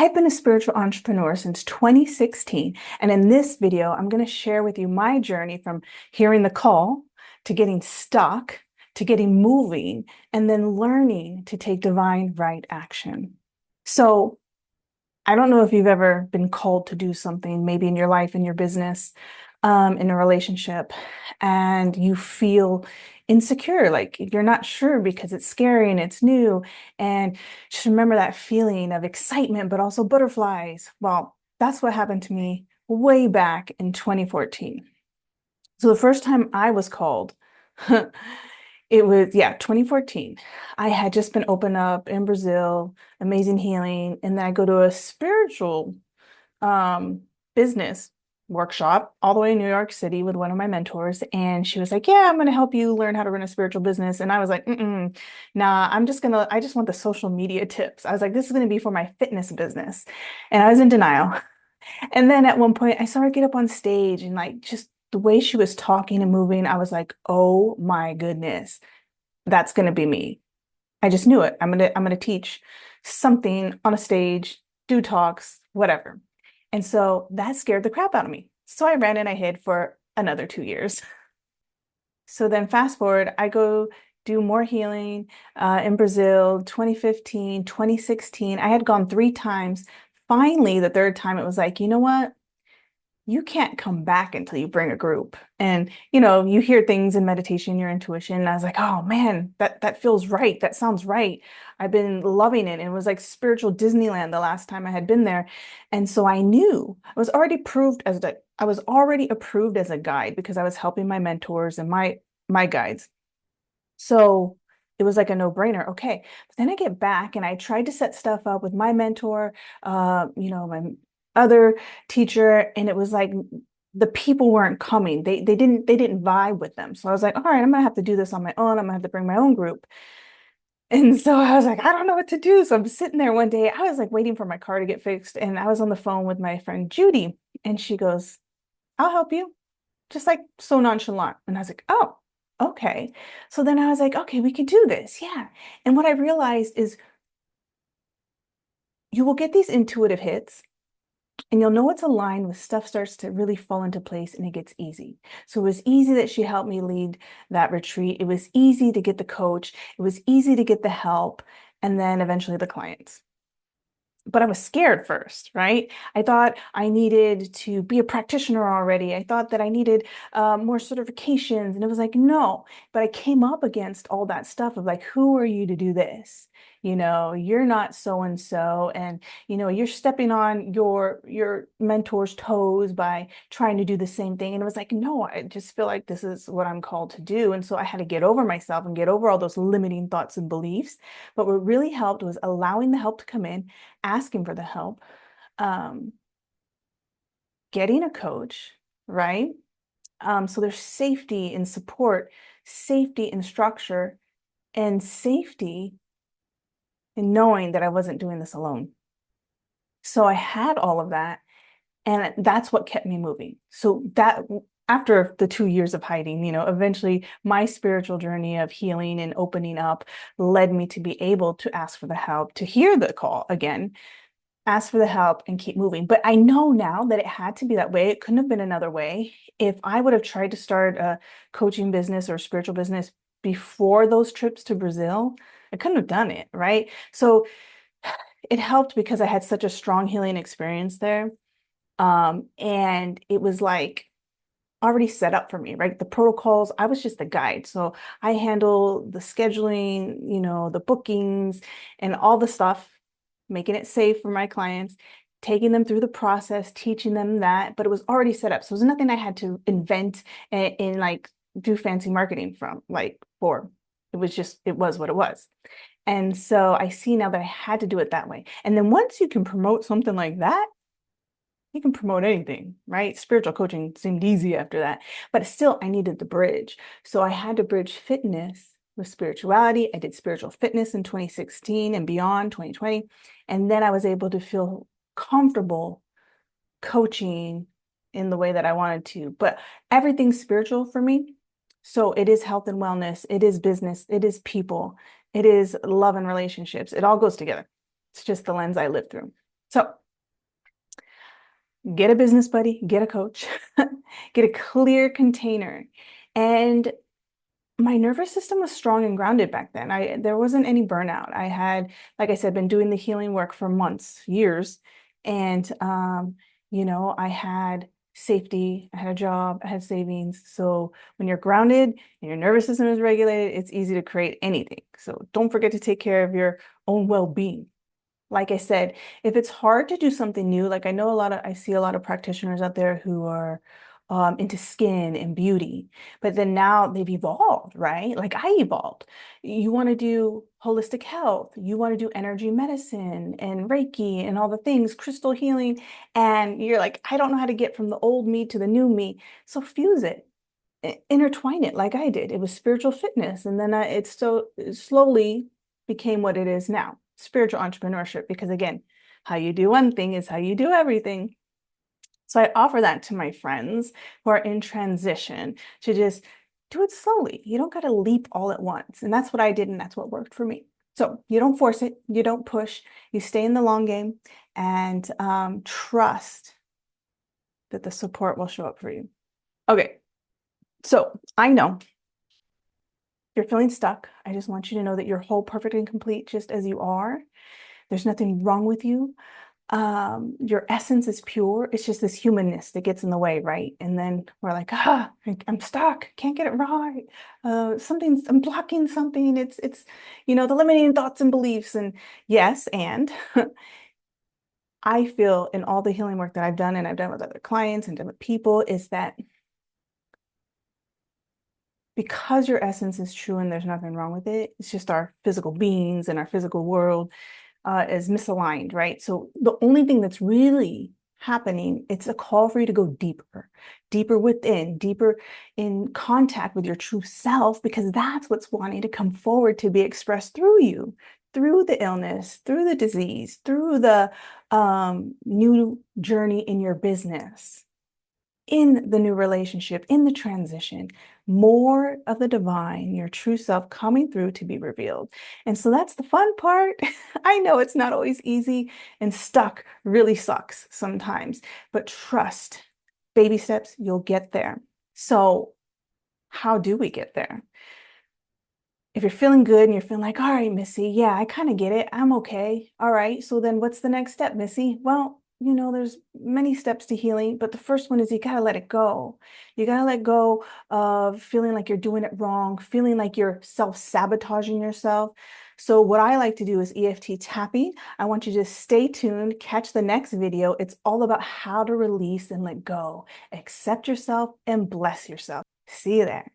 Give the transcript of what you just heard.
I've been a spiritual entrepreneur since 2016. And in this video, I'm going to share with you my journey from hearing the call to getting stuck to getting moving and then learning to take divine right action. So I don't know if you've ever been called to do something, maybe in your life, in your business, in a relationship, and you feel insecure, like you're not sure because it's scary and it's new. And just remember that feeling of excitement, but also butterflies. Well, that's what happened to me way back in 2014. So the first time I was called, it was, yeah, 2014. I had just been opened up in Brazil, amazing healing. And then I go to a spiritual business workshop all the way in New York City with one of my mentors. And she was like, yeah, I'm going to help you learn how to run a spiritual business. And I was like, nah, I just want the social media tips. I was like, this is going to be for my fitness business. And I was in denial. And then at one point I saw her get up on stage and like just the way she was talking and moving, I was like, oh my goodness, that's going to be me. I just knew it. I'm going to teach something on a stage, do talks, whatever. And so that scared the crap out of me. So I ran and I hid for another 2 years. So then fast forward, I go do more healing in Brazil, 2015, 2016. I had gone 3 times. Finally, the third time, it was like, you know what? You can't come back until you bring a group. And, you hear things in meditation, your intuition. And I was like, oh man, that feels right. That sounds right. I've been loving it. And it was like spiritual Disneyland the last time I had been there. And so I knew I was already approved as a guide because I was helping my mentors and my guides. So it was like a no-brainer. Okay. But then I get back and I tried to set stuff up with my mentor, my other teacher, and it was like the people weren't coming. They didn't vibe with them. So I was like, all right, I'm gonna have to do this on my own. I'm gonna have to bring my own group. And so I was like, I don't know what to do. So I'm sitting there one day, I was like waiting for my car to get fixed, and I was on the phone with my friend Judy, and she goes, I'll help you. Just like so nonchalant. And I was like, oh, okay. So then I was like, okay, we could do this. Yeah. And what I realized is you will get these intuitive hits and you'll know it's aligned when stuff starts to really fall into place and it gets easy. So it was easy that she helped me lead that retreat. It was easy to get the coach. It was easy to get the help. And then eventually the clients. But I was scared first, right? I thought I needed to be a practitioner already. I thought that I needed more certifications. And it was like, no. But I came up against all that stuff of like, who are you to do this? You're not so and so. And, you're stepping on your mentor's toes by trying to do the same thing. And it was like, no, I just feel like this is what I'm called to do. And so I had to get over myself and get over all those limiting thoughts and beliefs. But what really helped was allowing the help to come in, asking for the help, um, getting a coach, right? So there's safety and support, safety and structure, and safety in knowing that I wasn't doing this alone. So I had all of that, and that's what kept me moving. So that after the 2 years of hiding, eventually my spiritual journey of healing and opening up led me to be able to ask for the help, to hear the call again, ask for the help and keep moving. But I know now that it had to be that way. It couldn't have been another way. If I would have tried to start a coaching business or spiritual business before those trips to Brazil, I couldn't have done it, right? So it helped because I had such a strong healing experience there. And it was like already set up for me, right? The protocols, I was just the guide. So I handle the scheduling, the bookings and all the stuff, making it safe for my clients, taking them through the process, teaching them that, but it was already set up. So it was nothing I had to invent and like do fancy marketing from, like for. It was what it was. And so I see now that I had to do it that way. And then once you can promote something like that, you can promote anything, right? Spiritual coaching seemed easy after that, but still I needed the bridge. So I had to bridge fitness with spirituality. I did spiritual fitness in 2016 and beyond 2020. And then I was able to feel comfortable coaching in the way that I wanted to, but everything's spiritual for me. So it is health and wellness. It is business. It is people. It is love and relationships. It all goes together. It's just the lens I live through. So get a business buddy, get a coach, get a clear container. And my nervous system was strong and grounded back then. There wasn't any burnout. I had, like I said, been doing the healing work for months, years, and I had safety, I had a job, I had savings. So when you're grounded and your nervous system is regulated, it's easy to create anything. So don't forget to take care of your own well-being. Like I said, if it's hard to do something new, like I see a lot of practitioners out there who are into skin and beauty, but then now they've evolved, right? Like I evolved. You want to do holistic health, you want to do energy medicine and Reiki and all the things, crystal healing, and you're like, I don't know how to get from the old me to the new me. So fuse it, intertwine it like I did. It was spiritual fitness, and then it slowly became what it is now, spiritual entrepreneurship. Because again, how you do one thing is how you do everything. So I offer that to my friends who are in transition to just do it slowly. You don't got to leap all at once. And that's what I did, and that's what worked for me. So you don't force it, you don't push, you stay in the long game, and trust that the support will show up for you. Okay, so I know you're feeling stuck. I just want you to know that you're whole, perfect, and complete just as you are. There's nothing wrong with you. Your essence is pure. It's just this humanness that gets in the way, right? And then we're like, I'm stuck, can't get it right. I'm blocking something. It's the limiting thoughts and beliefs. And yes, and I feel in all the healing work that I've done, and I've done with other clients and done with people, is that because your essence is true and there's nothing wrong with it, it's just our physical beings and our physical world is misaligned, right? So the only thing that's really happening, it's a call for you to go deeper, deeper within, deeper in contact with your true self, because that's what's wanting to come forward to be expressed through you, through the illness, through the disease, through the new journey in your business, in the new relationship, in the transition, more of the divine, your true self coming through to be revealed. And so that's the fun part. I know it's not always easy, and stuck really sucks sometimes, but trust, baby steps, you'll get there. So how do we get there? If you're feeling good and you're feeling like, all right, Missy, yeah, I kind of get it. I'm okay. All right. So then what's the next step, Missy? Well, there's many steps to healing, but the first one is you got to let it go. You got to let go of feeling like you're doing it wrong, feeling like you're self-sabotaging yourself. So what I like to do is EFT tapping. I want you to stay tuned, catch the next video. It's all about how to release and let go, accept yourself, and bless yourself. See you there.